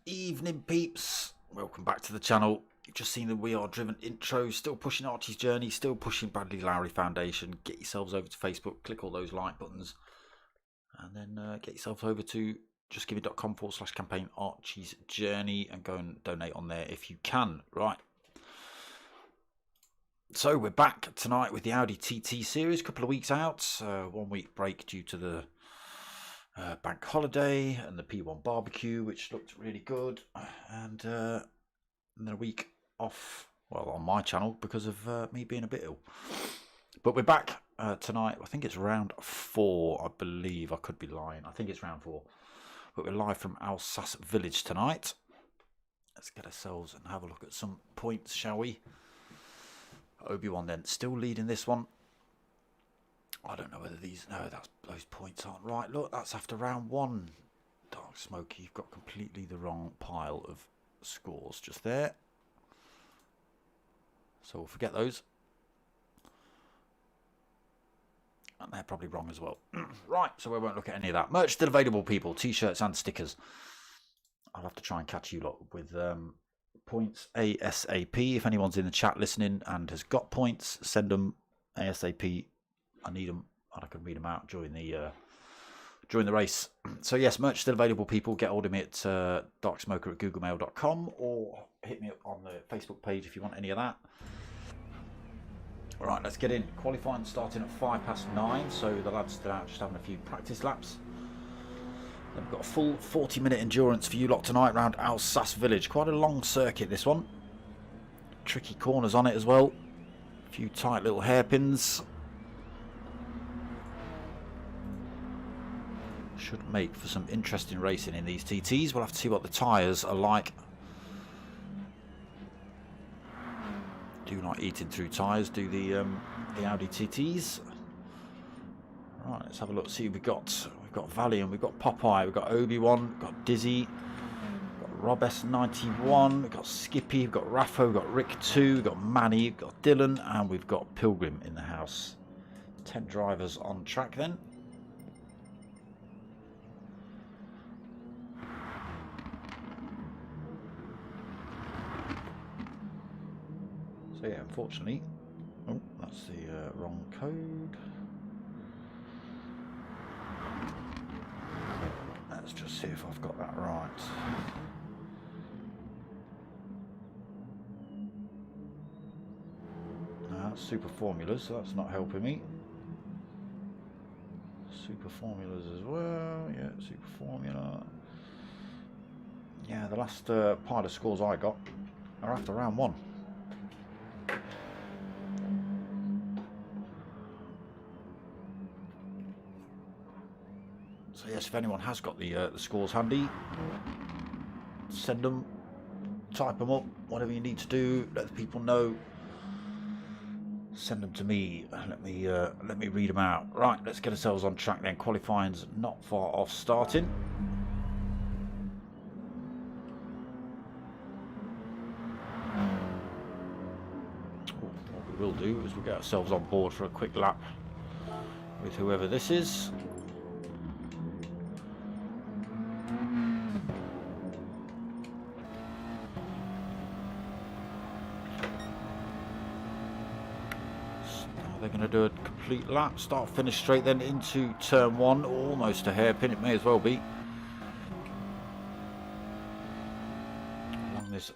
Evening peeps, welcome back to the channel. You've just seen the We Are Driven intro, still pushing Archie's journey, still pushing Bradley Lowry Foundation. Get yourselves over to Facebook, click all those like buttons, and then get yourself over to justgiving.com/campaign Archie's journey and go and donate on there if you can. Right, so we're back tonight with the Audi TT series, a couple of weeks out, 1 week break due to the bank holiday and the P1 barbecue, which looked really good, and then a week off, well, on my channel because of me being a bit ill. But we're back tonight. I think it's round 4, I believe. I could be lying. I think it's round 4. But we're live from Alsace Village tonight. Let's get ourselves and have a look at some points, shall we? Obi-Wan then still leading this one. I don't know whether these... No, those points aren't right. Look, that's after round 1. Dark Smoky, you've got completely the wrong pile of scores just there. So we'll forget those. And they're probably wrong as well. Right, so we won't look at any of that. Merch still available, people. T-shirts and stickers. I'll have to try and catch you lot with points ASAP. If anyone's in the chat listening and has got points, send them ASAP. I need them, and I can read them out during the race. So yes, merch still available, people. Get hold of me at darksmoker@googlemail.com or hit me up on the Facebook page if you want any of that. All right, let's get in. Qualifying starting at 9:05, so the lads still out just having a few practice laps. Then we've got a full 40-minute endurance for you lot tonight around Alsace Village. Quite a long circuit, this one. Tricky corners on it as well. A few tight little hairpins. Should make for some interesting racing in these TTs. We'll have to see what the tyres are like. Do like eating through tyres, do the Audi TTs. Right, let's have a look, see who we've got. We've got Valiant, we've got Popeye, we've got Obi-Wan, we've got Dizzy, we've got Rob S91, we've got Skippy, we've got Raffo, we've got Rick 2, we've got Manny, we've got Dylan, and we've got Pilgrim in the house. 10 drivers on track then. So yeah, unfortunately, oh, that's the wrong code. Let's just see if I've got that right. No, that's Super Formulas, so that's not helping me. Super Formulas as well, yeah, Super Formula. Yeah, the last pile of scores I got are after round 1. So yes, if anyone has got the scores handy, send them, type them up, whatever you need to do. Let the people know. Send them to me. Let me read them out. Right, let's get ourselves on track then. Qualifying's not far off starting. What we will do is we'll get ourselves on board for a quick lap with whoever this is. They're going to do a complete lap, start finish straight then into turn 1, almost a hairpin, it may as well be. Along this,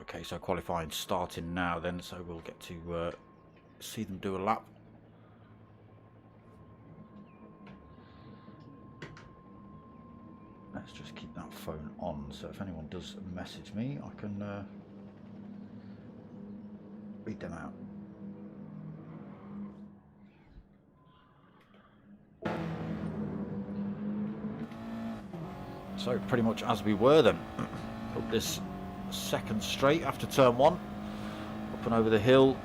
okay, so qualifying starting now then, so we'll get to see them do a lap. let's just keep that phone on, so if anyone does message me, I can read them out. So pretty much as we were then, up this second straight after turn 1, up and over the hill,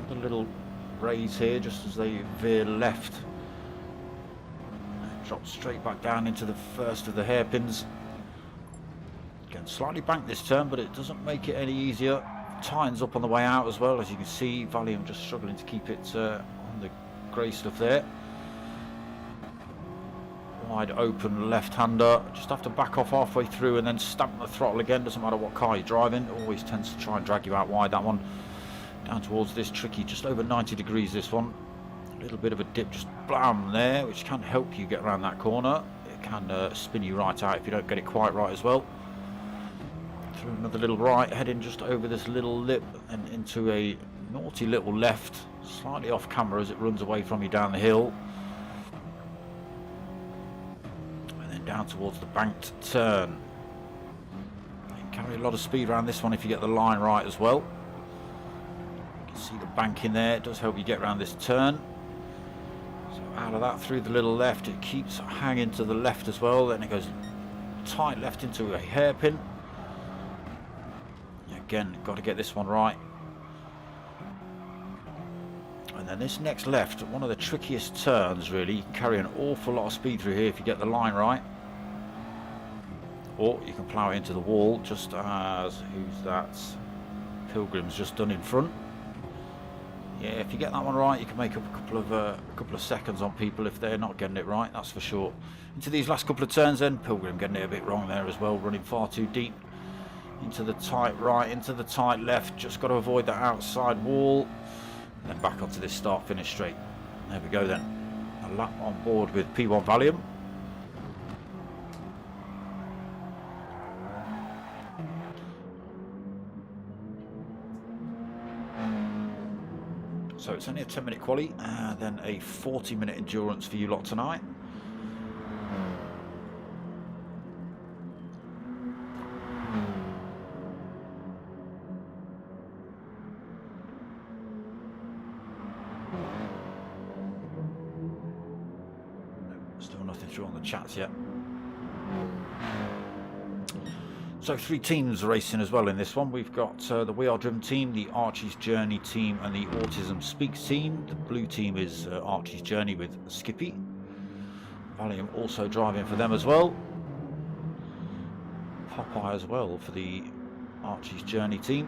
the little raise here just as they veer left, and drop straight back down into the first of the hairpins. Again, slightly banked this turn, but it doesn't make it any easier. Tines up on the way out as well, as you can see. Valium just struggling to keep it on the grey stuff there. Wide open left-hander, just have to back off halfway through and then stamp the throttle again. Doesn't matter what car you're driving, it always tends to try and drag you out wide. That one down towards this tricky, just over 90 degrees this one. A little bit of a dip, just blam there, which can help you get around that corner. It can spin you right out if you don't get it quite right as well. Through another little right, heading just over this little lip and into a naughty little left, slightly off camera as it runs away from you down the hill. Down towards the banked turn. You can carry a lot of speed around this one if you get the line right as well. You can see the bank in there, it does help you get around this turn. So out of that through the little left, it keeps hanging to the left as well, then it goes tight left into a hairpin. Again, got to get this one right. And then this next left, one of the trickiest turns really. You can carry an awful lot of speed through here if you get the line right. Or you can plough it into the wall, just as, who's that? Pilgrim's just done in front. Yeah, if you get that one right, you can make up a couple of seconds on people if they're not getting it right, that's for sure. Into these last couple of turns then, Pilgrim getting it a bit wrong there as well, running far too deep. Into the tight right, into the tight left, just got to avoid that outside wall. And then back onto this start finish straight. There we go then. A lap on board with P1 Valium. So it's only a 10-minute quali and then a 40-minute endurance for you lot tonight. Still nothing through on the chats yet. So 3 teams racing as well in this one. We've got the We Are Driven team, the Archies Journey team and the Autism Speaks team. The blue team is Archies Journey with Skippy. Valium also driving for them as well. Popeye as well for the Archies Journey team.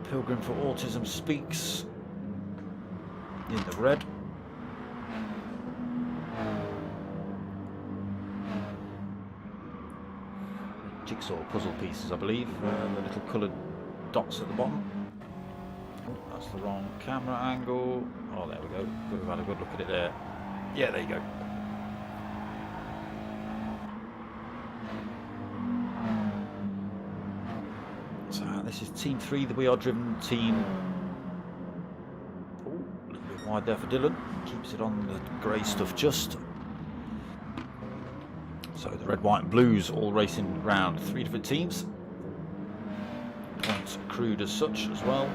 Pilgrim for Autism Speaks in the red. Jigsaw puzzle pieces, I believe. The little coloured dots at the bottom. Oh, that's the wrong camera angle. Oh, there we go. Could have had a good look at it there. Yeah, there you go. So this is Team 3, the We Are Driven team. Oh, a little bit wide there for Dylan. Keeps it on the grey stuff just. So the red, white and blues all racing round 3 different teams. Points accrued as such as well.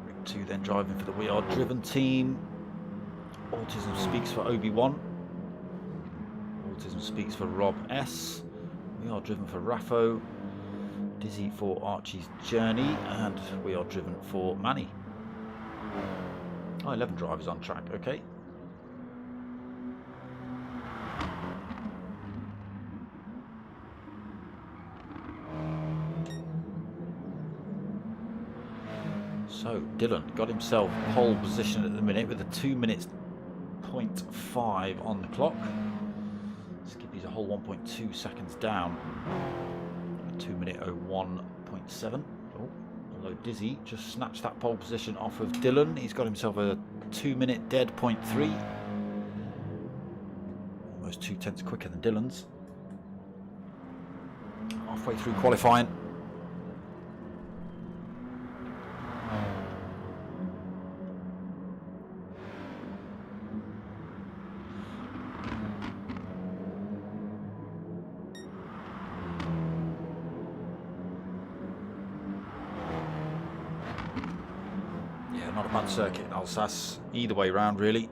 Rig 2 then driving for the We Are Driven team. Autism Speaks for Obi-Wan. Autism Speaks for Rob S. We Are Driven for Raffo. Dizzy for Archie's Journey. And We Are Driven for Manny. Oh, 11 drivers on track, okay. So Dylan got himself pole position at the minute with a 2 minutes 0.5 on the clock. Skippy's a whole 1.2 seconds down. 2 minute 01.7. Oh. Although Dizzy just snatched that pole position off of Dylan. He's got himself a 2 minute dead 0.3. Almost 0.2 quicker than Dylan's. Halfway through qualifying. not a bad circuit in Alsace. Either way round, really.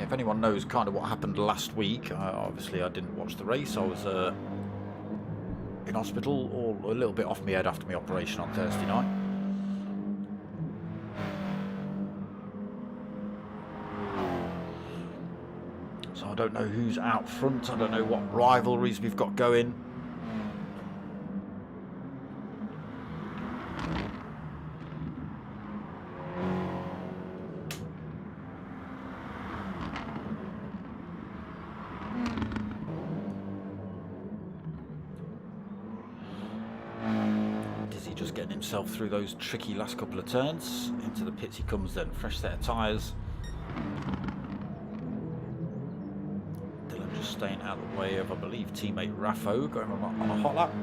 If anyone knows kind of what happened last week, obviously I didn't watch the race. I was in hospital, or a little bit off my head after my operation on Thursday night. So I don't know who's out front. I don't know what rivalries we've got going. Just getting himself through those tricky last couple of turns. Into the pits he comes then. Fresh set of tyres. Dylan just staying out of the way of, I believe, teammate Raffo going on a hot lap.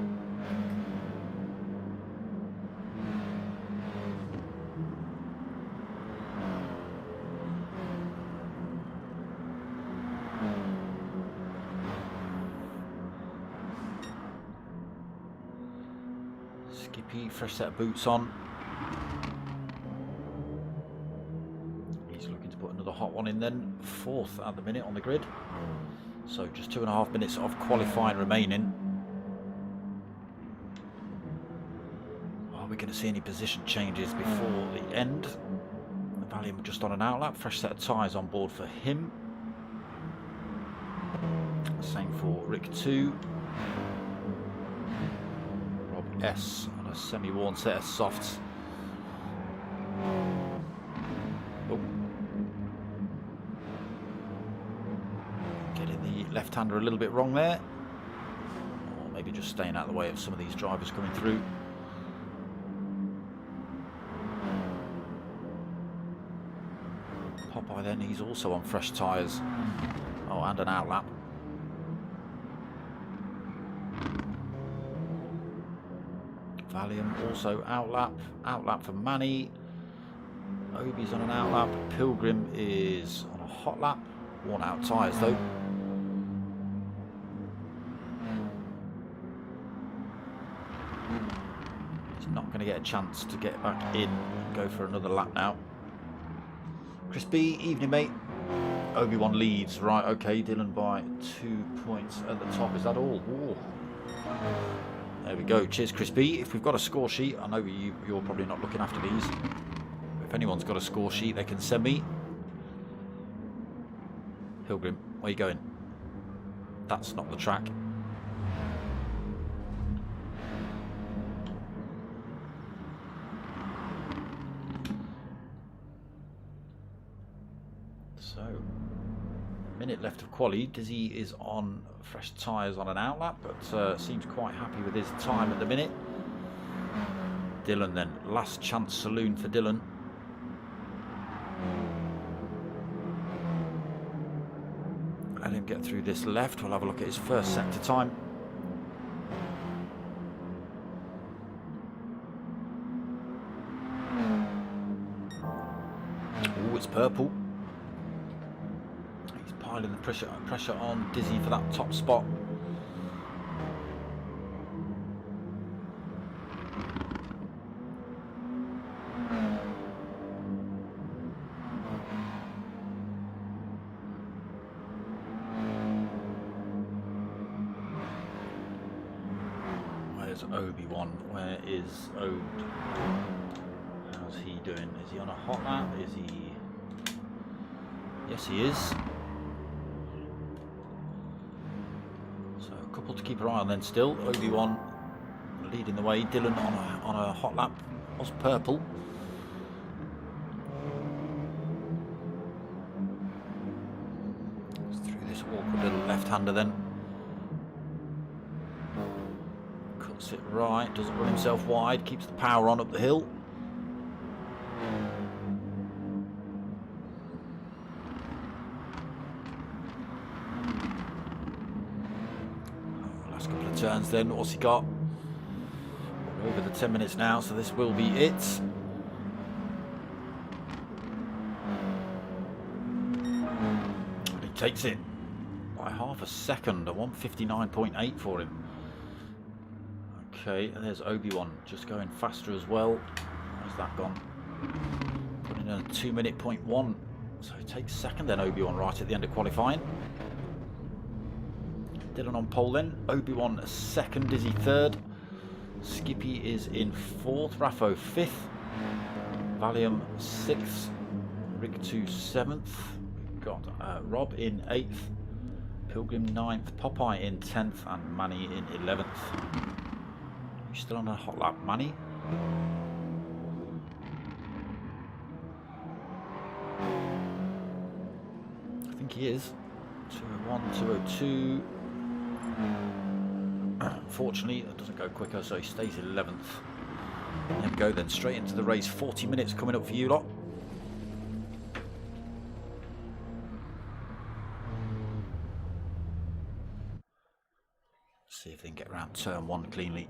Skippy, fresh set of boots on. He's looking to put another hot one in then. 4th at the minute on the grid. So just 2.5 minutes of qualifying remaining. Are we going to see any position changes before the end? Valium just on an outlap. Fresh set of tyres on board for him. Same for Rick 2. S on a semi-worn set of softs. Oh. Getting the left-hander a little bit wrong there. Or maybe just staying out of the way of some of these drivers coming through. Popeye then, he's also on fresh tyres. Oh, and an outlap. Valium also outlap for Manny. Obi's on an outlap. Pilgrim is on a hot lap. Worn out tyres though. He's not going to get a chance to get back in and go for another lap now. Chris B, evening mate. Obi-Wan leads, right, okay, Dylan by 2 points at the top. Is that all? Ooh. There we go. Cheers, Chris B. If we've got a score sheet, I know you're probably not looking after these. If anyone's got a score sheet, they can send me. Pilgrim, where you going? That's not the track. So, minute left of quali. Dizzy is on fresh tyres on an outlap, but seems quite happy with his time at the minute. Dylan then, last chance saloon for Dylan. Let him get through this left. We'll have a look at his first sector time. Oh, it's purple. Piling the pressure on Dizzy for that top spot. Where's Obi-Wan? Where is Ode? How's he doing? Is he on a hot lap? Is he? Yes, he is. To keep her eye on then still. Obi-Wan leading the way. Dylan on a hot lap was purple. Through this awkward little left-hander then. Gets it right, doesn't run himself wide, keeps the power on up the hill. Last couple of turns then, what's he got? We're over the 10 minutes now, so this will be it. He takes it by half a second, a 1:59.8 for him. Okay, and there's Obi-Wan just going faster as well. Where's that gone? Putting in a 2:01. So he takes second then, Obi-Wan, right at the end of qualifying. Dylan on pole then. Obi-Wan second, Dizzy third. Skippy is in fourth. Raffo fifth. Valium sixth. Rick 2 7th. We've got Rob in 8th. Pilgrim 9th. Popeye in 10th. And Manny in 11th. He's still on a hot lap, Manny. I think he is. 201, 202. Unfortunately, it doesn't go quicker, so he stays 11th. There we go then, straight into the race. 40 minutes coming up for you lot. See if they can get around turn 1 cleanly.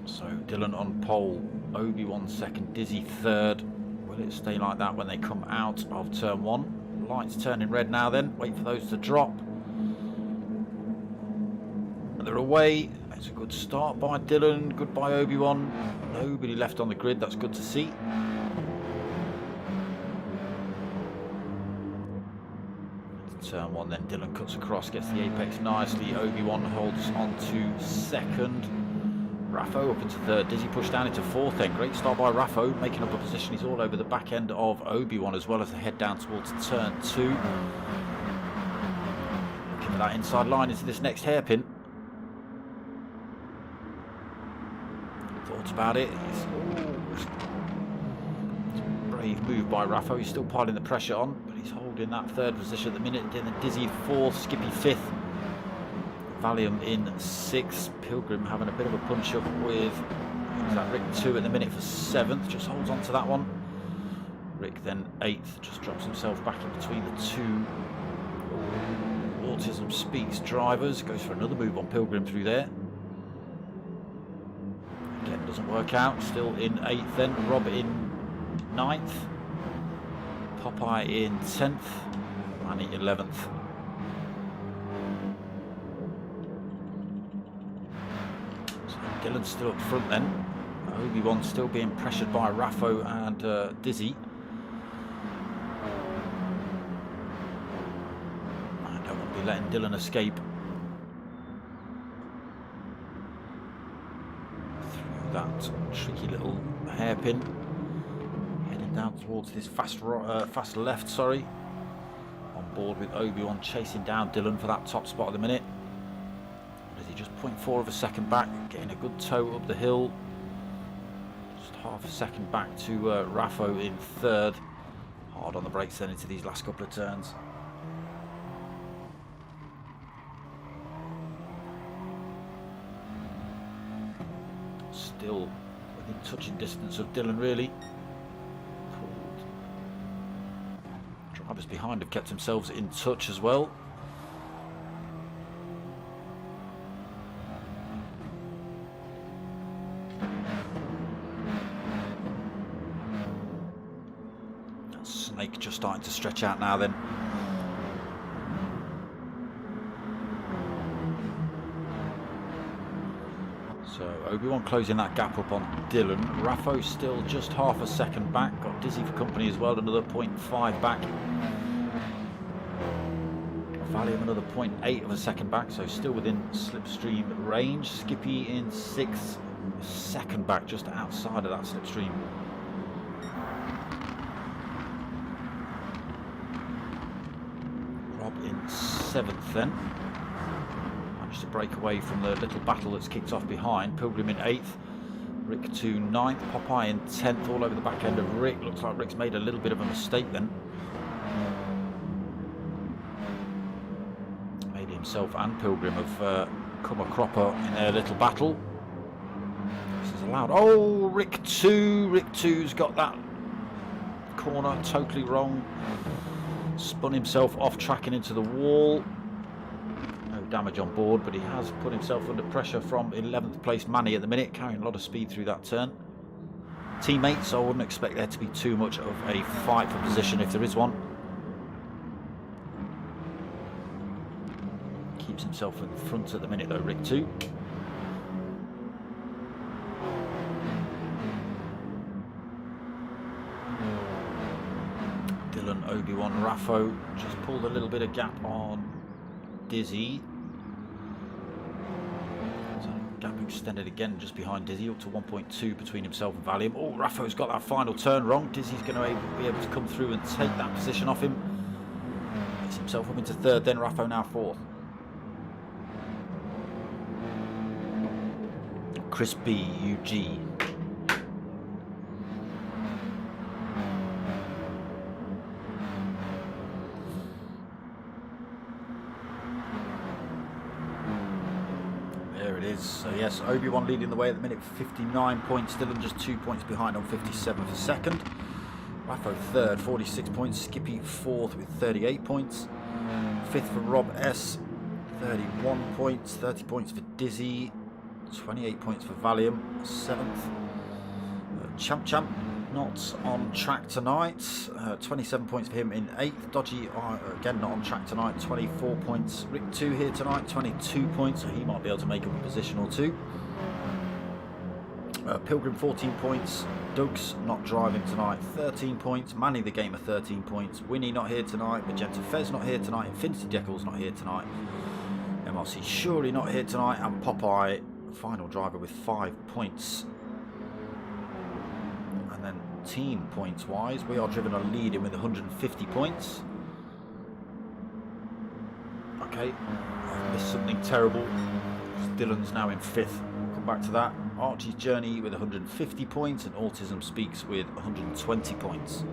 So Dylan on pole, Obi-Wan second, Dizzy third. Will it stay like that when they come out of turn 1? Lights turning red now then, wait for those to drop. And they're away. It's a good start by Dylan, good by Obi-Wan. Nobody left on the grid, that's good to see. Turn 1 then, Dylan cuts across, gets the apex nicely. Obi-Wan holds on to second. Raffo up into third. Dizzy pushed down into fourth then. Great start by Raffo, making up a position. He's all over the back end of Obi-Wan as well as they head down towards turn 2. Looking at that inside line into this next hairpin. Thoughts about it. It's a brave move by Raffo. He's still piling the pressure on, but he's holding that third position at the minute. Then Dizzy fourth, Skippy fifth. Valium in 6th. Pilgrim having a bit of a punch up with Rick 2 at the minute for 7th. Just holds on to that one. Rick then 8th. Just drops himself back in between the two Autism Speaks drivers. Goes for another move on Pilgrim through there. Again, doesn't work out. Still in 8th then. Rob in 9th. Popeye in 10th. Manny 11th. Dylan's still up front then. Obi-Wan still being pressured by Raffo and Dizzy. I don't want to be letting Dylan escape. Through that tricky little hairpin. Heading down towards this fast left, sorry. On board with Obi-Wan chasing down Dylan for that top spot at the minute. Just 0.4 of a second back, getting a good tow up the hill. Just half a second back to Raffo in third. Hard on the brakes then into these last couple of turns. Still within touching distance of Dylan really. Drivers behind have kept themselves in touch as well. Snake just starting to stretch out now then. So Obi-Wan closing that gap up on Dylan. Raffo still just half a second back. Got Dizzy for company as well, another 0.5 back. Valium another 0.8 of a second back, so still within slipstream range. Skippy in 6th, second back just outside of that slipstream. in 7th then. Managed to break away from the little battle that's kicked off behind. Pilgrim in 8th. Rick 2 9th. Popeye in 10th, all over the back end of Rick. Looks like Rick's made a little bit of a mistake then. Maybe himself and Pilgrim have come a cropper in their little battle. This is allowed. Oh, Rick 2. Rick 2's got that corner totally wrong. Spun himself off track and into the wall. No damage on board, but he has put himself under pressure from 11th place Manny at the minute, carrying a lot of speed through that turn. Teammates, I wouldn't expect there to be too much of a fight for position if there is one. Keeps himself in front at the minute though, Rick 2. Dylan, Obi-Wan, Raffo just pulled a little bit of gap on Dizzy. So gap extended again just behind Dizzy, up to 1.2 between himself and Valium. Oh, Raffo's got that final turn wrong. Dizzy's going to be able to come through and take that position off him. Gets himself up into 3rd, then Raffo now 4th. Chris B, UG. So yes, Obi-Wan leading the way at the minute, 59 points. Dylan just 2 points behind on 57 for 2nd. Raffo 3rd, 46 points. Skippy 4th with 38 points. 5th for Rob S, 31 points. 30 points for Dizzy. 28 points for Valium. 7th. Champ not on track tonight. 27 points for him in 8th. Dodgy again not on track tonight. 24 points. Rick 2 here tonight. 22 points, so he might be able to make up a position or two. Pilgrim 14 points. Doug's not driving tonight. 13 points. Manny the Gamer 13 points. Winnie not here tonight. Magenta Fez not here tonight. Infinity Jekyll's not here tonight. MRC Shuri not here tonight. And Popeye, final driver, with 5 points. And then team points wise, we are driven a lead in with 150 points. Okay, I've missed something terrible. Dylan's now in 5th. We'll come back to that. Archie's Journey with 150 points, and Autism Speaks with 120 points.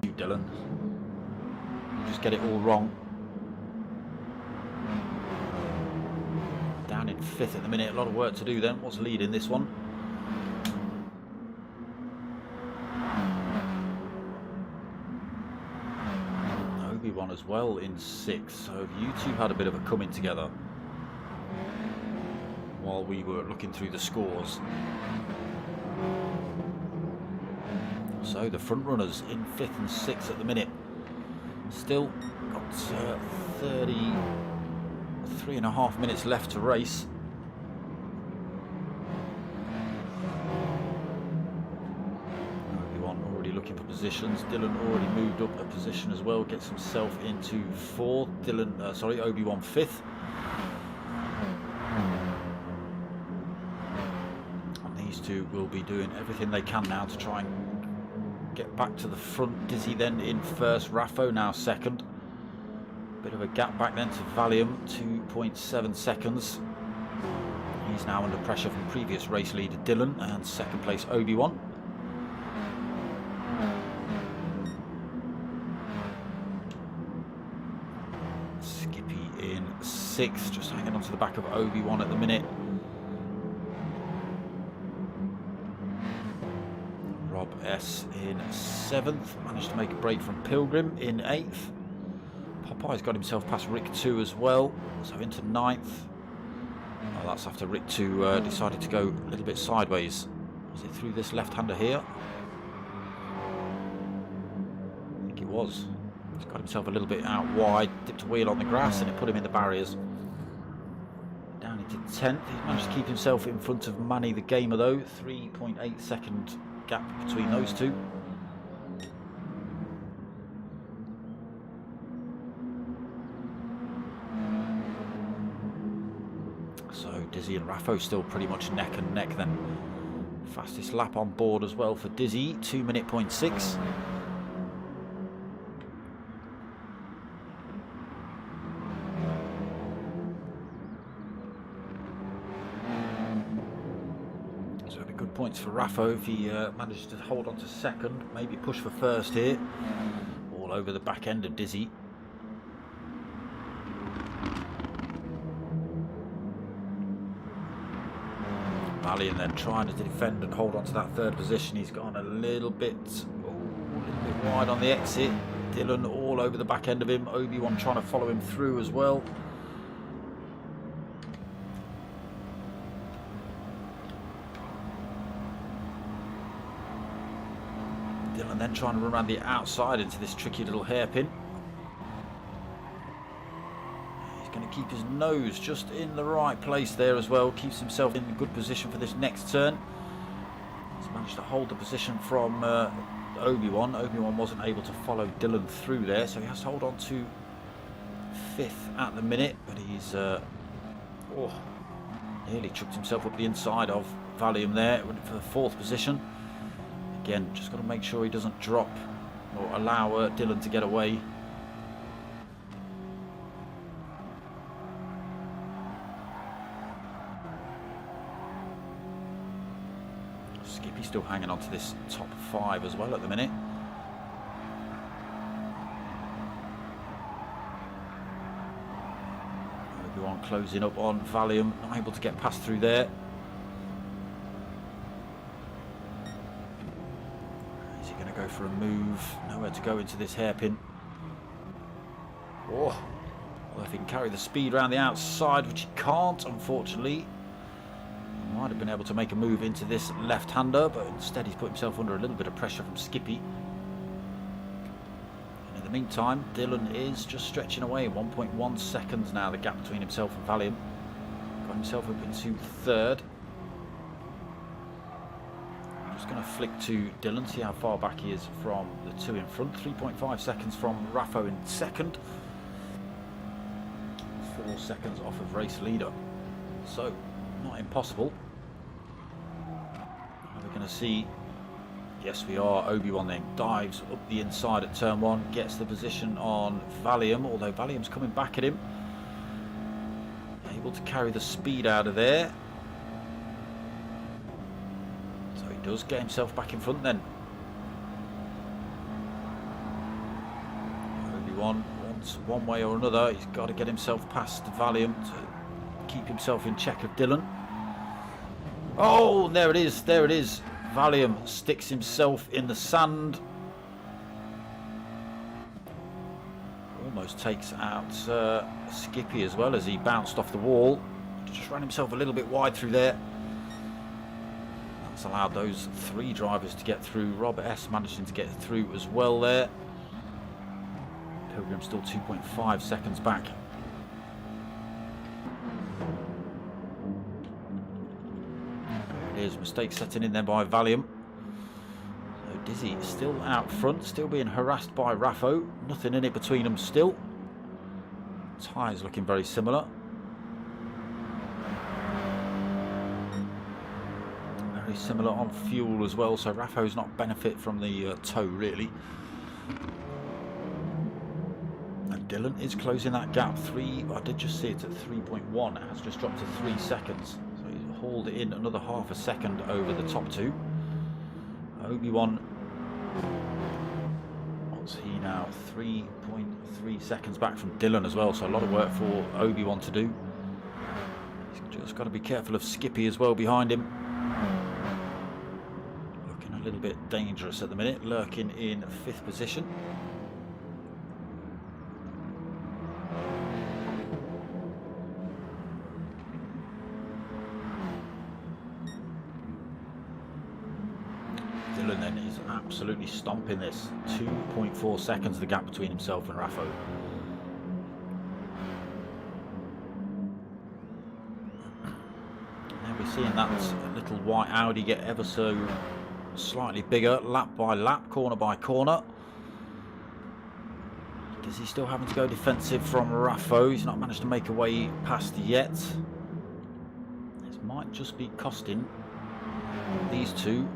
You, Dylan. You just get it all wrong. Down in 5th at the minute. A lot of work to do then. What's leading this one? Obi-Wan as well in 6th. So you two had a bit of a coming together while we were looking through the scores. So the front runners in 5th and 6th at the minute. Still got 33.5 minutes left to race. Obi-Wan already looking for positions. Dylan already moved up a position as well, gets himself into 4th. Obi-Wan 5th. Two will be doing everything they can now to try and get back to the front. Dizzy then in 1st, Raffo now 2nd. Bit of a gap back then to Valium, 2.7 seconds. He's now under pressure from previous race leader Dylan, and 2nd place Obi-Wan. Skippy in 6th, just hanging onto the back of Obi-Wan at the minute. Rob S in 7th, managed to make a break from Pilgrim in 8th. Popeye's got himself past Rick 2 as well, so into 9th. Oh, that's after Rick 2 decided to go a little bit sideways. Was it through this left-hander here? I think it was. He's got himself a little bit out wide, dipped a wheel on the grass, and it put him in the barriers. Down into 10th. He's managed to keep himself in front of Manny the Gamer though, 3.8 second gap between those two. So Dizzy and Raffo still pretty much neck and neck then. Fastest lap on board as well for Dizzy, 2:06. So it'd be good points for Raffo if he manages to hold on to second, maybe push for first here. All over the back end of Dizzy. Valiant then trying to defend and hold on to that third position. He's gone a little bit wide on the exit. Dylan all over the back end of him. Obi-Wan trying to follow him through as well. Dylan then trying to run around the outside into this tricky little hairpin. He's going to keep his nose just in the right place there as well. Keeps himself in a good position for this next turn. He's managed to hold the position from Obi-Wan. Obi-Wan wasn't able to follow Dylan through there, so he has to hold on to fifth at the minute. But he's nearly chucked himself up the inside of Valium there for the fourth position. Again, just got to make sure he doesn't drop or allow Dylan to get away. Skippy still hanging on to this top five as well at the minute. Obi-Wan closing up on Valium, not able to get past through there. Is he going to go for a move? Nowhere to go into this hairpin. Oh, well, if he can carry the speed around the outside, which he can't, unfortunately. Might have been able to make a move into this left-hander, but instead he's put himself under a little bit of pressure from Skippy. And in the meantime, Dylan is just stretching away. 1.1 seconds now, the gap between himself and Valium. Got himself up into third. I'm just going to flick to Dylan, see how far back he is from the two in front. 3.5 seconds from Raffo in second. 4 seconds off of race leader. So, not impossible. Are we going to see? Yes, we are. Obi-Wan then dives up the inside at turn one, gets the position on Valium, although Valium's coming back at him. Able to carry the speed out of there. So he does get himself back in front then. Obi-Wan wants one way or another. He's got to get himself past Valium to keep himself in check of Dylan. Oh, there it is, there it is. Valium sticks himself in the sand. Almost takes out Skippy as well as he bounced off the wall. Just ran himself a little bit wide through there. That's allowed those three drivers to get through. Robert S managing to get through as well there. Pilgrim still 2.5 seconds back. There's a mistake setting in there by Valium. So Dizzy is still out front, still being harassed by Raffo. Nothing in it between them still. Tyres looking very similar. Very similar on fuel as well, so Raffo's not benefit from the tow really. And Dylan is closing that gap. I did just see it at 3.1. It has just dropped to 3 seconds. Hauled it in another half a second over the top two. Obi-Wan, what's he now? 3.3 seconds back from Dylan as well, so a lot of work for Obi-Wan to do. He's just got to be careful of Skippy as well behind him. Looking a little bit dangerous at the minute, lurking in 5th position. Dylan then is absolutely stomping this. 2.4 seconds the gap between himself and Raffo. Now we're seeing that little white Audi get ever so slightly bigger, lap by lap, corner by corner. Is he still having to go defensive from Raffo? He's not managed to make a way past yet. This might just be costing these two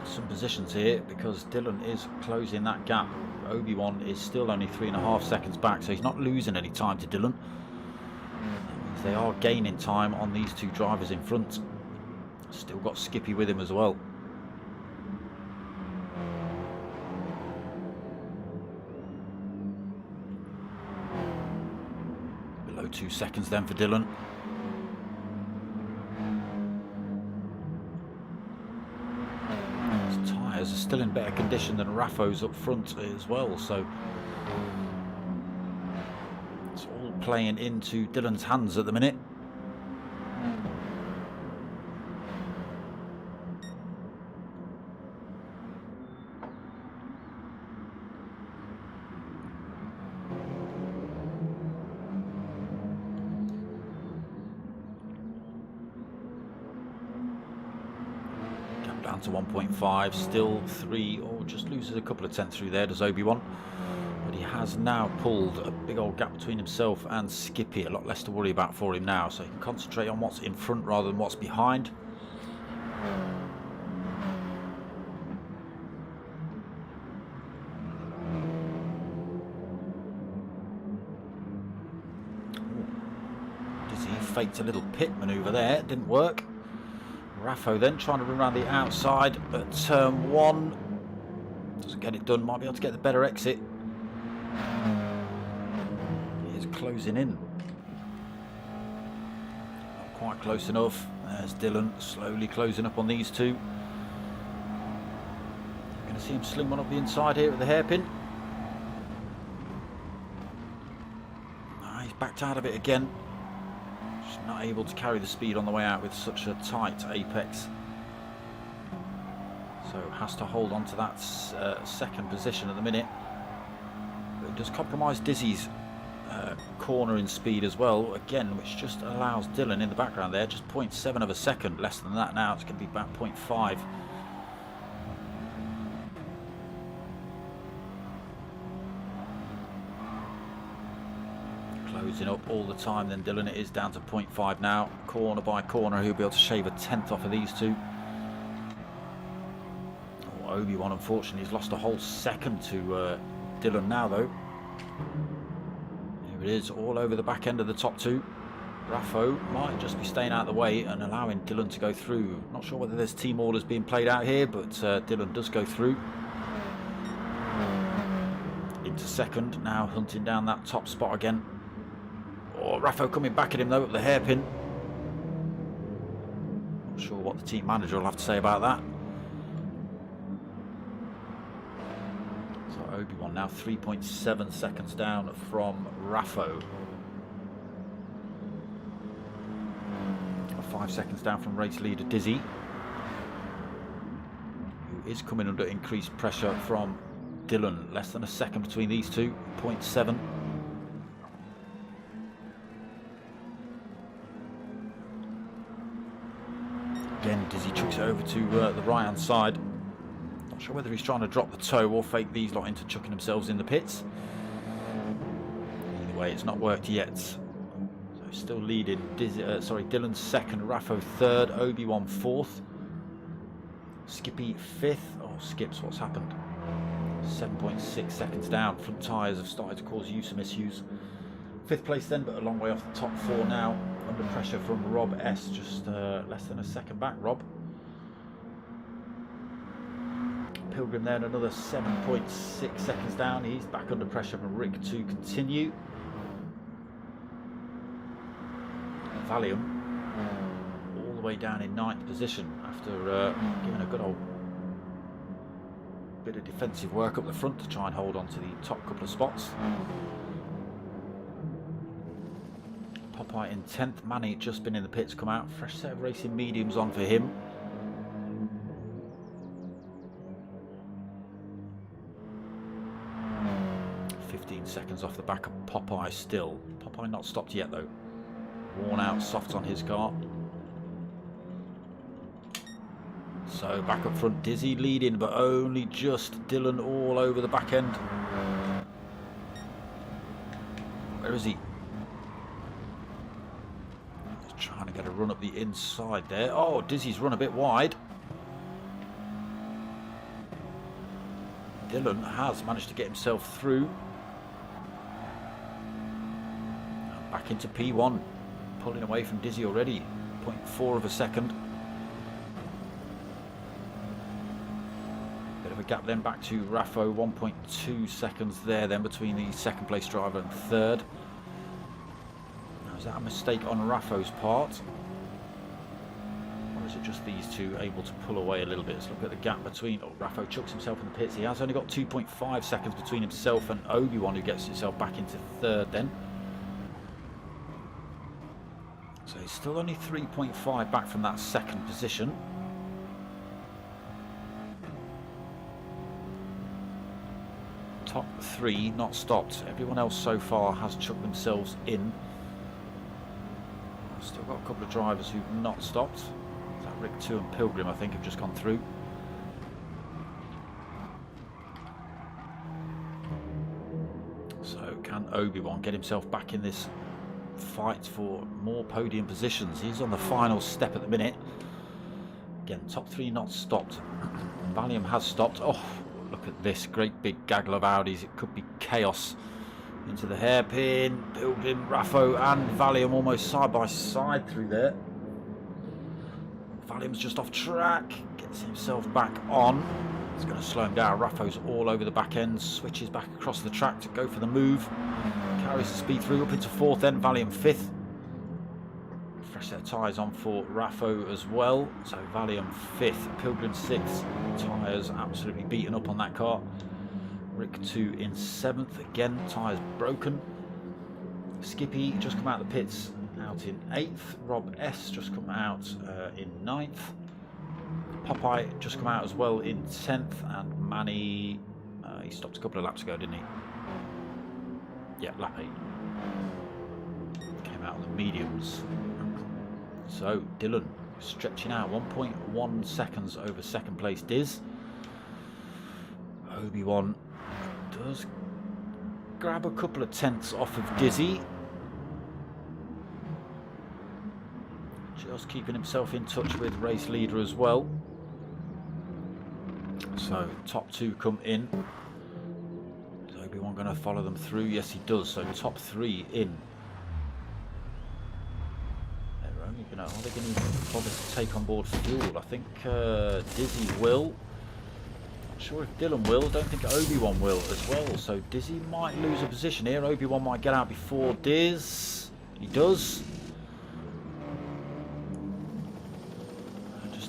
some positions here, because Dylan is closing that gap. Obi-Wan is still only 3.5 seconds back, so he's not losing any time to Dylan. That means they are gaining time on these two drivers in front. Still got Skippy with him as well. Below 2 seconds then for Dylan. His tyres are still in better condition than Raffo's up front as well, so it's all playing into Dylan's hands at the minute. Down to 1.5, still 3, or just loses a couple of tenths through there, does Obi-Wan. But he has now pulled a big old gap between himself and Skippy, a lot less to worry about for him now, so he can concentrate on what's in front rather than what's behind. Dizzy faked a little pit manoeuvre there, didn't work. Raffo then trying to run around the outside at turn 1. Doesn't get it done, might be able to get the better exit. He is closing in. Not quite close enough. There's Dylan slowly closing up on these two. Going to see him sling one up the inside here at the hairpin. He's backed out of it again. Not able to carry the speed on the way out with such a tight apex, so has to hold on to that second position at the minute. But it does compromise Dizzy's corner in speed as well, again, which just allows Dylan in the background there just 0.7 of a second less than that. Now it's going to be about 0.5. Closing up all the time then Dylan. It is down to 0.5 now, corner by corner. He'll be able to shave a tenth off of these two. Oh, Obi-Wan unfortunately has lost a whole second to Dylan now though. Here it is, all over the back end of the top two. Raffo might just be staying out of the way and allowing Dylan to go through. Not sure whether there's team orders being played out here, but Dylan does go through. Into second, now hunting down that top spot again. Oh, Raffo coming back at him though at the hairpin. Not sure what the team manager will have to say about that. So Obi-Wan now 3.7 seconds down from Raffo. 5 seconds down from race leader Dizzy, who is coming under increased pressure from Dylan. Less than a second between these two, 0.7. Again, Dizzy chucks it over to the right hand side. Not sure whether he's trying to drop the toe or fake these lot into chucking themselves in the pits. Either way, it's not worked yet. So still leading. Dylan's second, Raffo third, Obi-Wan fourth, Skippy fifth. Oh, Skips, what's happened? 7.6 seconds down. Front tyres have started to cause you some issues. Fifth place then, but a long way off the top four now. Under pressure from Rob S. Just less than a second back, Rob. Pilgrim there, another 7.6 seconds down. He's back under pressure from Rick to continue. Valium all the way down in 9th position after giving a good old bit of defensive work up the front to try and hold on to the top couple of spots. Popeye in 10th. Manny just been in the pits, come out. Fresh set of racing mediums on for him. Seconds off the back of Popeye still. Popeye not stopped yet though. Worn out softs on his car. So back up front, Dizzy leading, but only just. Dylan all over the back end. Where is he? He's trying to get a run up the inside there. Oh, Dizzy's run a bit wide. Dylan has managed to get himself through. Back into P1, pulling away from Dizzy already. 0.4 of a second. gap then back to Raffo. 1.2 seconds there then between the second place driver and third. Now, is that a mistake on Raffo's part? Or is it just these two able to pull away a little bit? Let's look at the gap between... Oh, Raffo chucks himself in the pits. He has only got 2.5 seconds between himself and Obi-Wan, who gets himself back into third then. So he's still only 3.5 back from that second position. Top three not stopped. Everyone else so far has chucked themselves in. Still got a couple of drivers who've not stopped. That Rick 2 and Pilgrim, I think, have just gone through. So can Obi-Wan get himself back in this fight for more podium positions? He's on the final step at the minute. Again, top three not stopped. Valium has stopped. Oh, look at this great big gaggle of Audis. It could be chaos. Into the hairpin. Pilgrim, Raffo and Valium almost side by side through there. Valium's just off track. Gets himself back on. It's going to slow him down. Raffo's all over the back end. Switches back across the track to go for the move. Carries the speed through up into fourth then. Valium fifth. Fresh set of tyres on for Raffo as well. So Valium fifth. Pilgrim sixth. Tyres absolutely beaten up on that car. Rick 2 in seventh. Again, tyres broken. Skippy just come out of the pits out in eighth. Rob S just come out in ninth. Popeye just come out as well in 10th, and Manny, he stopped a couple of laps ago, didn't he? Yeah, lap 8. Came out on the mediums. So Dylan stretching out 1.1 seconds over second place Diz. Obi-Wan does grab a couple of tenths off of Dizzy. Just keeping himself in touch with race leader as well. So top two come in. Is Obi-Wan going to follow them through? Yes, he does. So top three in. They're only going to... Are they going to bother to take on board fuel? I think Dizzy will. Not sure if Dylan will. Don't think Obi-Wan will as well. So Dizzy might lose a position here. Obi-Wan might get out before Diz. He does.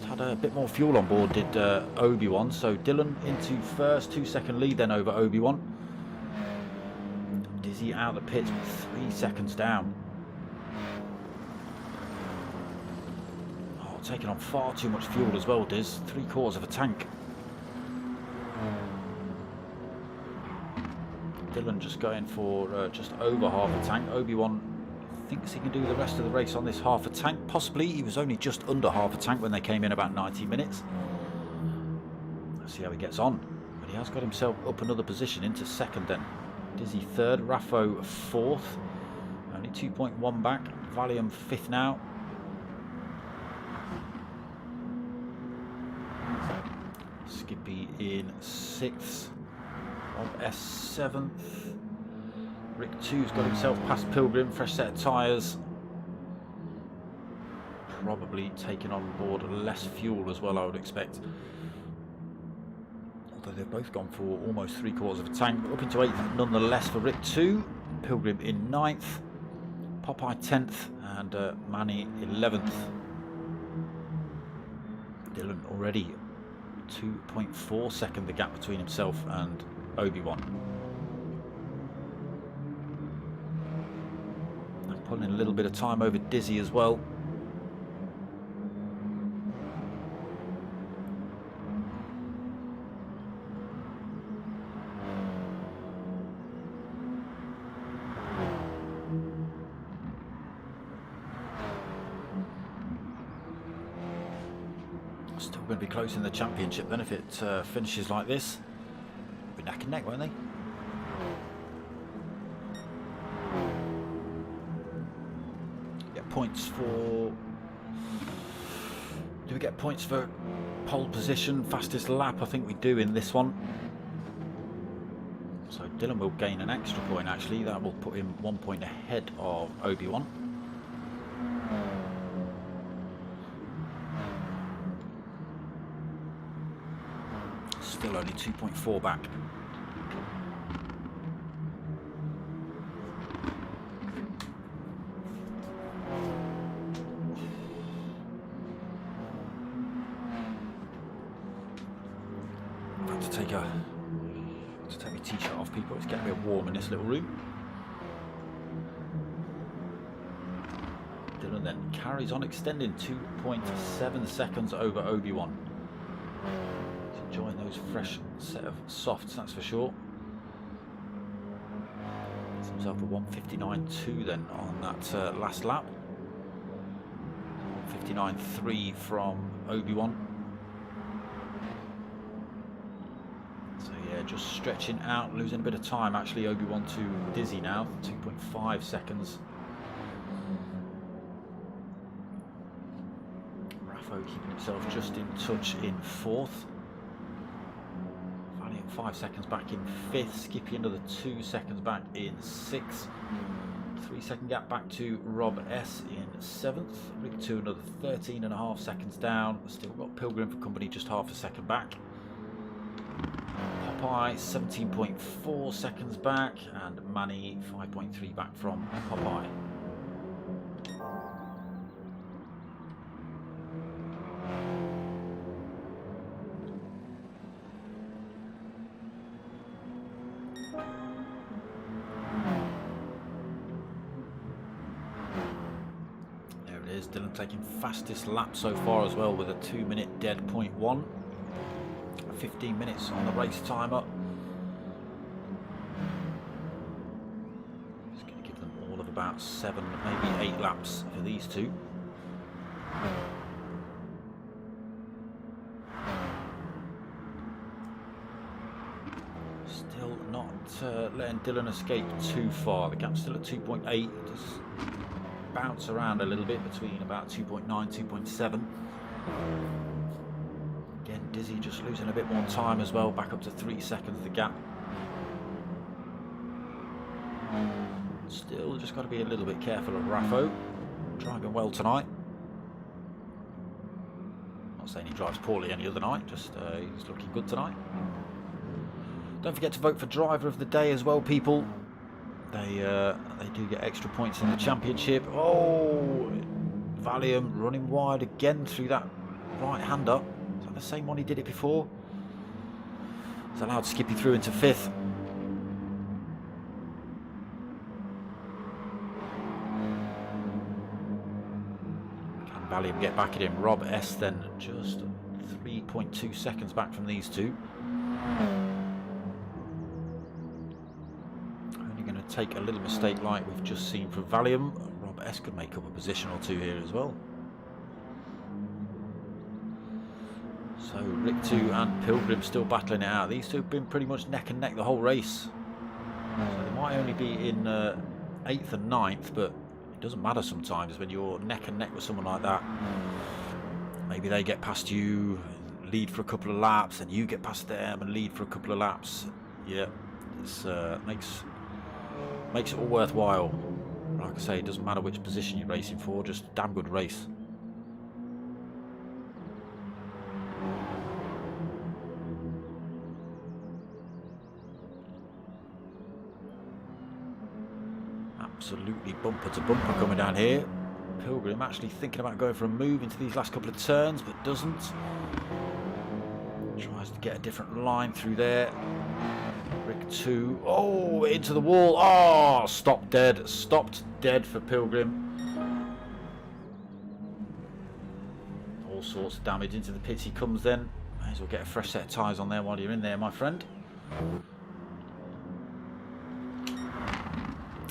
Had a bit more fuel on board, did Obi-Wan. So Dylan into first, 2-second lead then over Obi-Wan. Dizzy out of the pits with 3 seconds down. Oh, taking on far too much fuel as well, Diz. 3/4 of a tank. Dylan just going for just over half a tank. Obi-Wan thinks he can do the rest of the race on this half a tank. Possibly. He was only just under half a tank when they came in about 90 minutes. Let's see how he gets on. But he has got himself up another position into second then. Dizzy third, Raffo fourth. Only 2.1 back. Valium fifth now. Skippy in sixth. Rob S seventh. Rick 2's got himself past Pilgrim, fresh set of tyres. Probably taking on board less fuel as well, I would expect. Although they've both gone for almost 3/4 of a tank. But up into 8th nonetheless for Rick 2. Pilgrim in 9th. Popeye 10th and Manny 11th. Dylan already 2.4 second the gap between himself and Obi-Wan. Putting in a little bit of time over Dizzy as well. Still going to be close in the championship then if it finishes like this. Be neck and neck, won't they? Points for... Do we get points for pole position, fastest lap? I think we do in this one. So Dylan will gain an extra point actually. That will put him 1 point ahead of Obi-Wan. Still only 2.4 back. I have to take my t-shirt off, people. It's getting a bit warm in this little room. Dylan then carries on, extending 2.7 seconds over Obi-Wan. He's enjoying those fresh set of softs, that's for sure. Gets himself a 1:59.2 then on that last lap. 1:59.3 from Obi-Wan. So yeah, just stretching out, losing a bit of time actually. Obi-Wan to Dizzy now, 2.5 seconds. Keeping himself just in touch in 4th. Valiant 5 seconds back in 5th. Skippy another 2 seconds back in 6th. 3-second gap back to Rob S in 7th. Rick 2 another 13.5 seconds down. Still got Pilgrim for company just half a second back. Popeye 17.4 seconds back, and Manny 5.3 back from Popeye. Dylan taking fastest lap so far as well with a 2-minute dead 0.1. 15 minutes on the race timer. Just going to give them all of about 7, maybe 8 laps for these two. Still not letting Dylan escape too far. The gap's still at 2.8. Just bounce around a little bit between about 2.9, 2.7. Again, Dizzy just losing a bit more time as well, back up to 3 seconds the gap. Still just got to be a little bit careful of Raffo. Driving well tonight. Not saying he drives poorly any other night, just he's looking good tonight. Don't forget to vote for driver of the day as well, people. They do get extra points in the championship. Oh, Valium running wide again through that right-hander. Is that the same one he did it before? He's allowed Skippy through into 5th. Can Valium get back at him? Rob S then just 3.2 seconds back from these two. Take a little mistake like we've just seen from Valium. Rob S could make up a position or two here as well. So Rick 2 and Pilgrim still battling it out. These two have been pretty much neck and neck the whole race. So they might only be in 8th and 9th, but it doesn't matter sometimes when you're neck and neck with someone like that. Maybe they get past you, lead for a couple of laps, and you get past them and lead for a couple of laps. Yeah, it's makes it all worthwhile. Like I say, it doesn't matter which position you're racing for, just a damn good race. Absolutely bumper to bumper coming down here. Pilgrim actually thinking about going for a move into these last couple of turns, but doesn't. Tries to get a different line through there. Rick 2, oh, into the wall. Oh, stopped dead for Pilgrim. All sorts of damage into the pits he comes then. May as well get a fresh set of tyres on there while you're in there, my friend.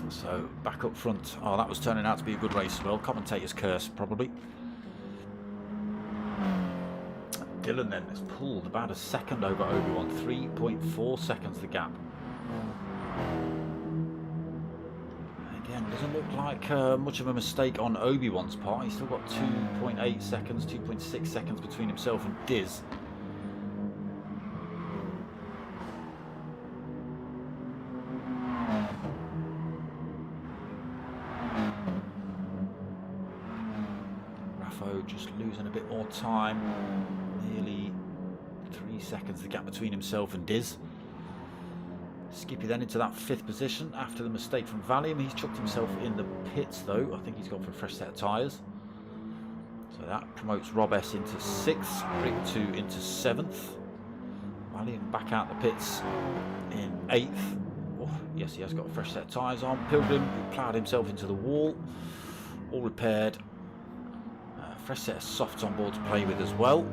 So back up front. Oh, that was turning out to be a good race as well. Commentator's curse, probably. Dylan then has pulled about a second over Obi-Wan, 3.4 seconds the gap. Again, doesn't look like much of a mistake on Obi-Wan's part. He's still got 2.8 seconds, 2.6 seconds between himself and Diz. Raffo just losing a bit more time. Nearly 3 seconds the gap between himself and Diz. Skippy then into that 5th position after the mistake from Valium. He's chucked himself in the pits though. I think he's gone for a fresh set of tyres. So that promotes Rob S into 6th, Rick 2 into 7th. Valium back out the pits in 8th. Oh, yes, he has got a fresh set of tyres on. Pilgrim, who ploughed himself into the wall, all repaired. Fresh set of softs on board to play with as well.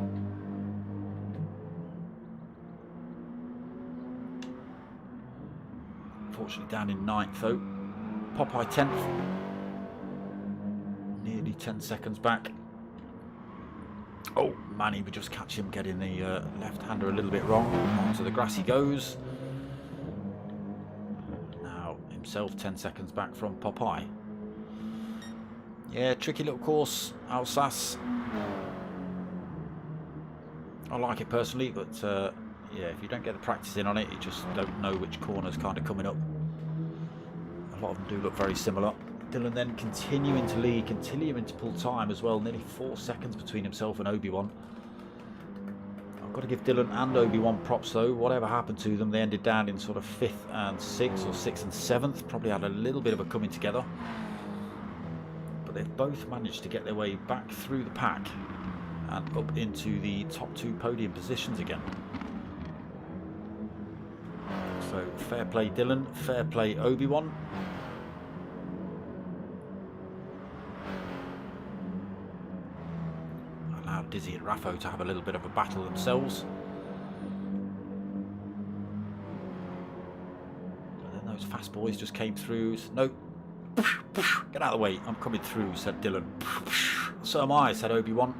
Unfortunately down in 9th though. Popeye 10th. Nearly 10 seconds back. Oh, Manny would just catch him getting the left-hander a little bit wrong. Onto the grass he goes. Now himself 10 seconds back from Popeye. Yeah, tricky little course, Alsace. I like it personally, but yeah, if you don't get the practice in on it, you just don't know which corner's kind of coming up. A lot of them do look very similar. Dylan then continuing to lead, continuing to pull time as well. Nearly 4 seconds between himself and Obi-Wan. I've got to give Dylan and Obi-Wan props though. Whatever happened to them, they ended down in sort of 5th and 6th, or 6th and 7th. Probably had a little bit of a coming together. But they've both managed to get their way back through the pack and up into the top 2 podium positions again. So fair play Dylan, fair play Obi-Wan. Allowed Dizzy and Raffo to have a little bit of a battle themselves. And then those fast boys just came through. No, get out of the way, I'm coming through, said Dylan. So am I, said Obi-Wan.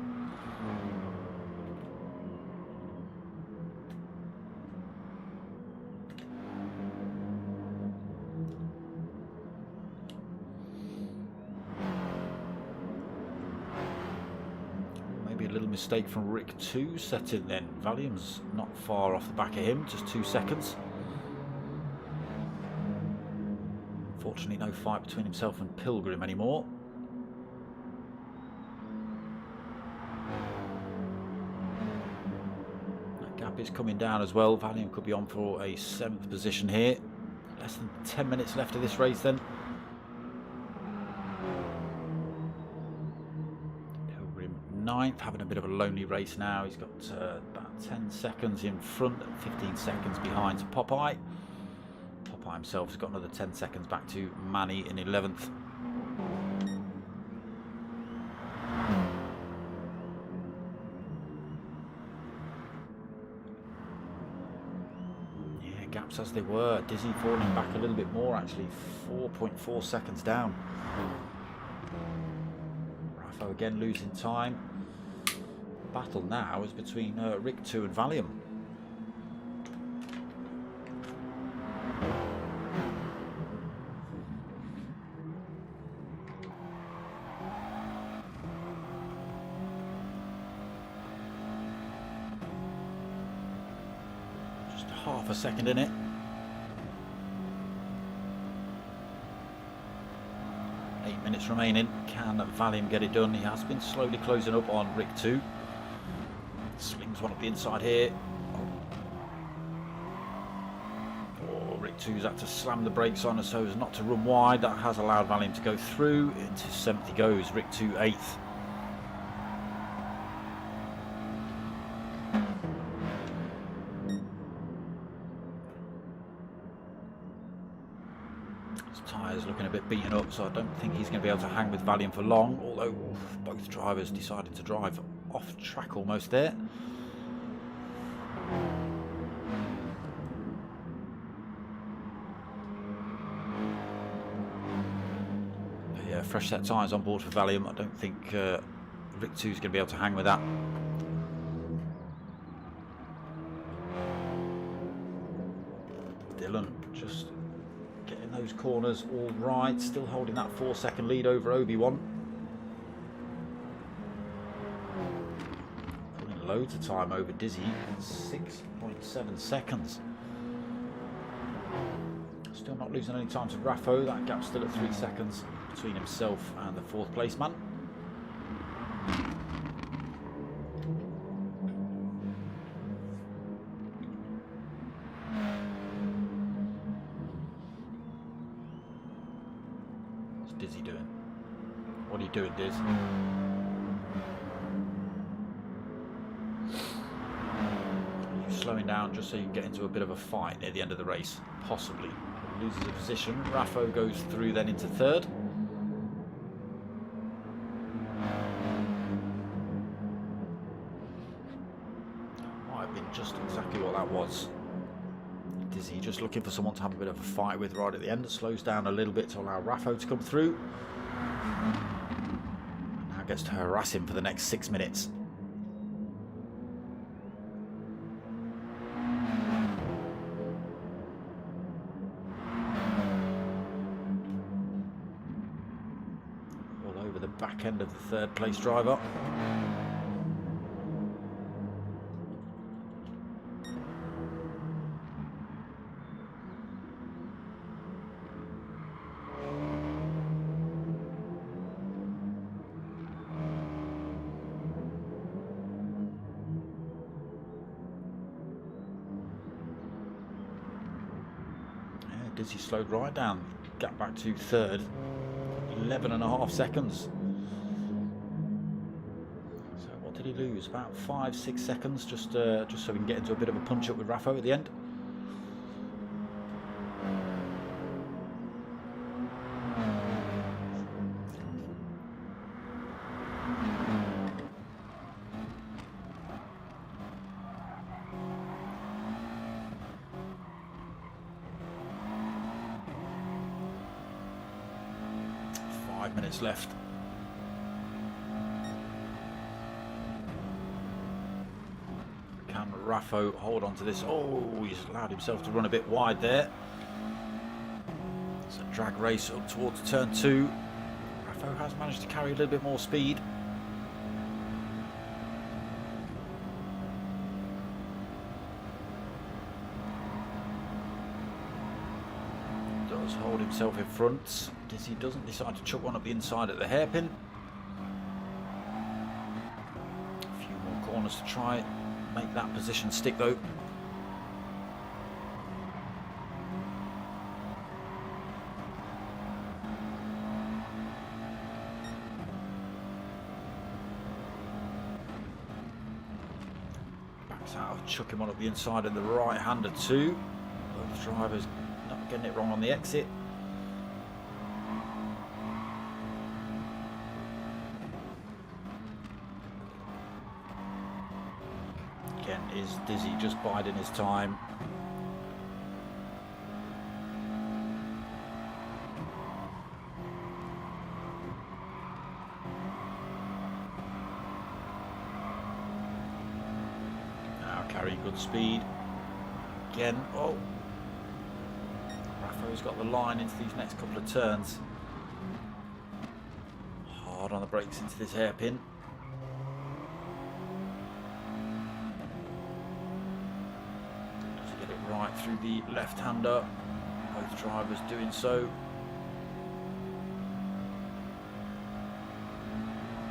Maybe a little mistake from Rick 2 set in then. Valium's not far off the back of him, just 2 seconds. Fortunately, no fight between himself and Pilgrim anymore. That gap is coming down as well. Valium could be on for a 7th position here. Less than 10 minutes left of this race then. Pilgrim 9th, having a bit of a lonely race now. He's got about 10 seconds in front, 15 seconds behind Popeye. Popeye himself has got another 10 seconds back to Manny in 11th. Yeah, gaps as they were. Dizzy falling back a little bit more actually, 4.4 seconds down. Raffo again losing time. Battle now is between Rick 2 and Valium. Half a second in it. Eight minutes remaining. Can Valium get it done? He has been slowly closing up on Rick 2. Slings one up the inside here. Oh, Rick 2's had to slam the brakes on so as not to run wide. That has allowed Valium to go through. Into 7th he goes. Rick 2 8th. Tyres looking a bit beaten up, so I don't think he's going to be able to hang with Valium for long, although both drivers decided to drive off track almost there. But yeah, fresh set tyres on board for Valium. I don't think Rick 2 is going to be able to hang with that. Dylan just getting those corners all right, still holding that 4-second lead over Obi-Wan. Pulling loads of time over Dizzy, 6.7 seconds. Still not losing any time to Raffo. That gap's still at 3 seconds between himself and the 4th place man. doing, Diz? Are you slowing down just so you can get into a bit of a fight near the end of the race? Possibly. Loses a position. Raffo goes through then into third. Might have been just exactly what that was. Dizzy just looking for someone to have a bit of a fight with right at the end. It slows down a little bit to allow Raffo to come through. Now gets to harass him for the next 6 minutes. All over the back end of the third place driver. Dizzy slowed right down, got back to third, 11.5 seconds. So what did he lose? About 5-6 seconds, just so we can get into a bit of a punch up with Raffo at the end. Minutes left. Can Raffo hold on to this? Oh, he's allowed himself to run a bit wide there. It's a drag race up towards turn 2. Raffo has managed to carry a little bit more speed. Does hold himself in front. Dizzy doesn't decide to chuck one up the inside at the hairpin. A few more corners to try make that position stick though. Backs out of chucking one up the inside of the right hander too. Both drivers not getting it wrong on the exit. Is Dizzy just biding his time. Now carrying good speed. Again, oh. Raffo's got the line into these next couple of turns. Hard on the brakes into this hairpin. Right through the left-hander, both drivers doing so.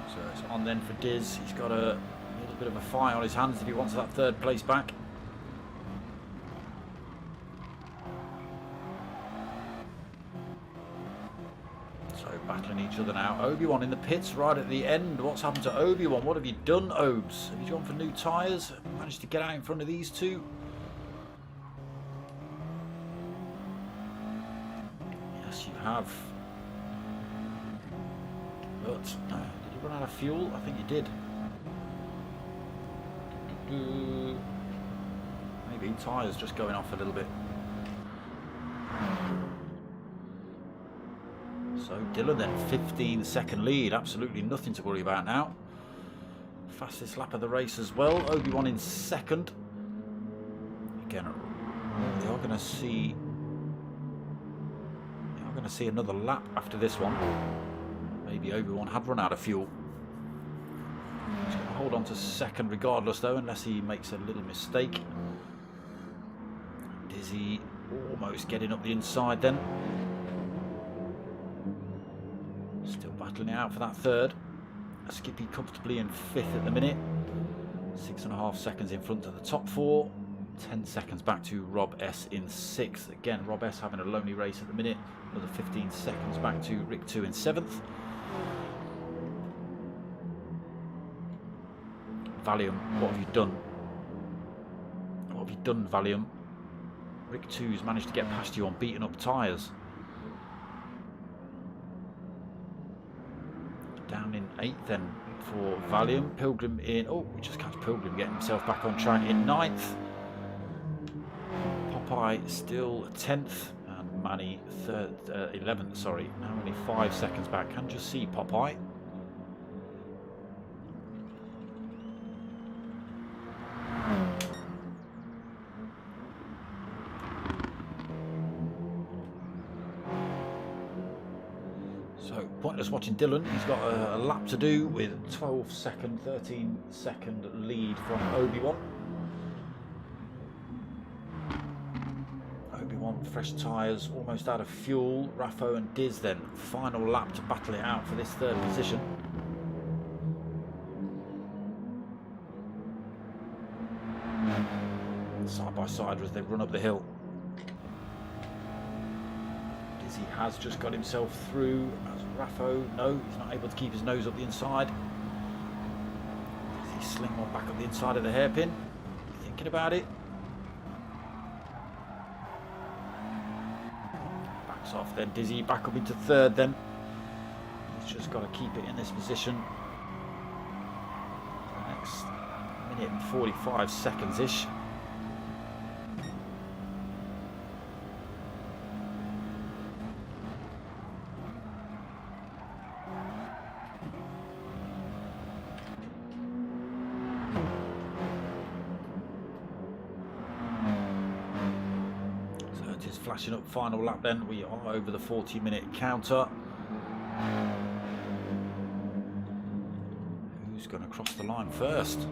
So it's on then for Diz. He's got a little bit of a fire on his hands if he wants that third place back. So battling each other now. Obi-Wan in the pits right at the end. What's happened to Obi-Wan? What have you done, Obes? Have you gone for new tyres? Managed to get out in front of these two? Have, but did he run out of fuel? I think he did. Maybe tyres just going off a little bit. So Dylan then 15-second lead, absolutely nothing to worry about now. Fastest lap of the race as well. Obi-Wan in second. Again, they are going to see. Going to see another lap after this one. Maybe Obi-Wan had run out of fuel. He's going to hold on to second regardless though, unless he makes a little mistake. Dizzy almost getting up the inside then. Still battling it out for that third. Skippy comfortably in fifth at the minute. 6.5 seconds in front of the top four. 10 seconds back to Rob S in sixth. Again, Rob S having a lonely race at the minute. Another 15 seconds back to Rick 2 in seventh. Valium, what have you done? What have you done, Valium? Rick 2's managed to get past you on beaten up tyres. Down in 8th then for Valium. Pilgrim in... Oh, we just catch Pilgrim getting himself back on track in 9th. Popeye still 10th. And Manny 11th, sorry. Now only 5 seconds back. Can just see Popeye. So pointless watching Dylan. He's got a lap to do with 12-second, 13-second lead from Obi-Wan. Obi-Wan, fresh tyres, almost out of fuel. Raffo and Diz then, final lap to battle it out for this 3rd position. Side by side as they run up the hill. Dizzy has just got himself through as Raffo. No, he's not able to keep his nose up the inside. Dizzy sling one back up the inside of the hairpin. Thinking about it. Backs off then. Dizzy back up into 3rd then. He's just got to keep it in this position. The next minute and 45 seconds-ish. Flashing up final lap then. We are over the 40-minute counter. Who's going to cross the line first?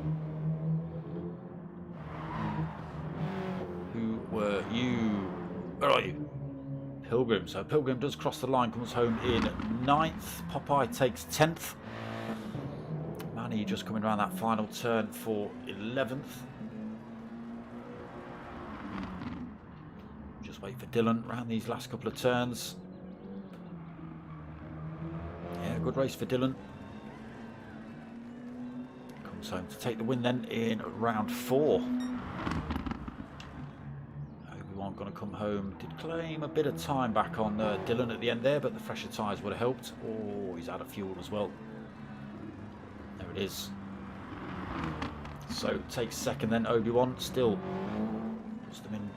Who were you? Where are you? Pilgrim. So Pilgrim does cross the line, comes home in 9th. Popeye takes 10th. Manny just coming around that final turn for 11th. Wait for Dylan around these last couple of turns. Yeah, good race for Dylan. Comes home to take the win then in round 4. Obi-Wan going to come home. Did claim a bit of time back on Dylan at the end there, but the fresher tyres would have helped. Oh, he's out of fuel as well. There it is. So takes 2nd then. Obi-Wan still puts them in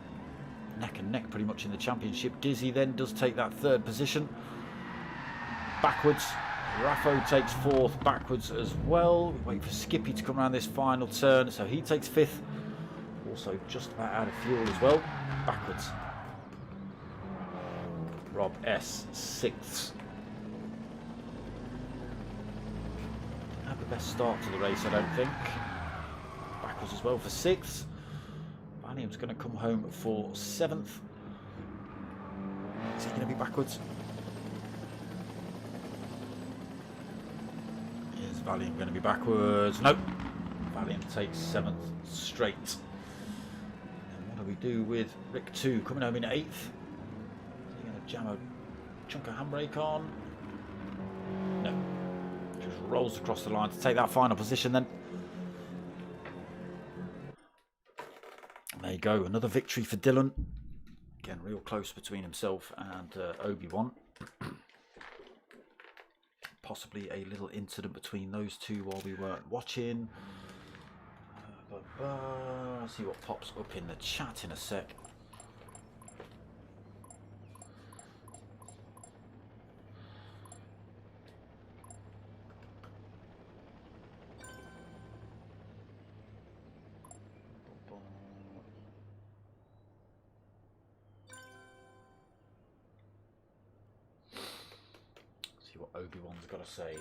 neck and neck pretty much in the championship. Dizzy then does take that 3rd position. Backwards. Raffo takes 4th backwards as well. We wait for Skippy to come around this final turn. So he takes 5th. Also just about out of fuel as well. Backwards. Rob S 6th. Not the best start to the race, I don't think. Backwards as well for 6th. Valium's going to come home for 7th. Is he going to be backwards? Is Valium going to be backwards? Nope. Valium takes 7th straight. And what do we do with Rick 2 coming home in 8th? Is he going to jam a chunk of handbrake on? No. Just rolls across the line to take that final position then. There you go, another victory for Dylan. Again, real close between himself and Obi-Wan. Possibly a little incident between those two while we weren't watching. I'll see what pops up in the chat in a sec. Obi-Wan's got to say.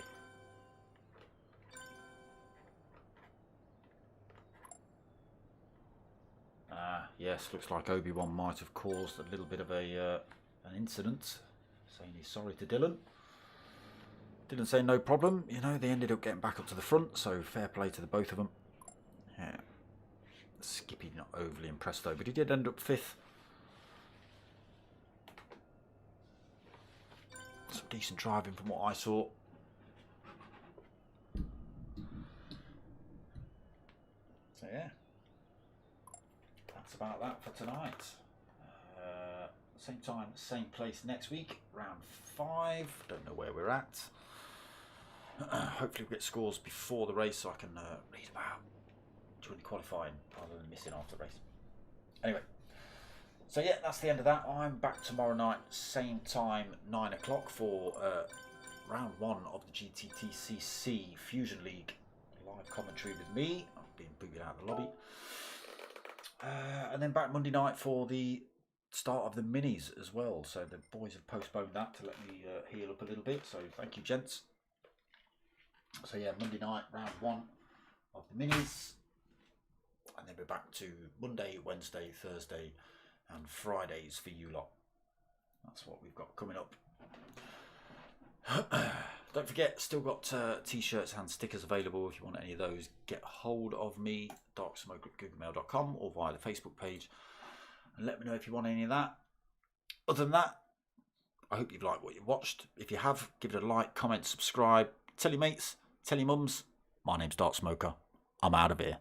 Yes, looks like Obi-Wan might have caused a little bit of an incident, saying he's sorry to Dylan. Didn't say no problem, you know, they ended up getting back up to the front, so fair play to the both of them. Yeah. Skippy not overly impressed though, but he did end up 5th. Some decent driving from what I saw. So yeah, that's about that for tonight. Same time, same place next week, round 5. Don't know where we're at. Hopefully we get scores before the race so I can read about during the qualifying rather than missing after the race. Anyway, so yeah, that's the end of that. I'm back tomorrow night, same time, 9 o'clock for round 1 of the GTTCC Fusion League live commentary with me. I'm being booted out of the lobby. And then back Monday night for the start of the minis as well. So the boys have postponed that to let me heal up a little bit. So thank you, gents. So yeah, Monday night, round 1 of the minis. And then we're back to Monday, Wednesday, Thursday and Fridays for you lot. That's what we've got coming up. Don't forget, still got t-shirts and stickers available. If you want any of those, get hold of me, darksmoke@googlemail.com, or via the Facebook page, and let me know if you want any of that. Other than that, I hope you've liked what you watched. If you have, give it a like, comment, subscribe, tell your mates, tell your mums. My name's Dark Smoker. I'm out of here.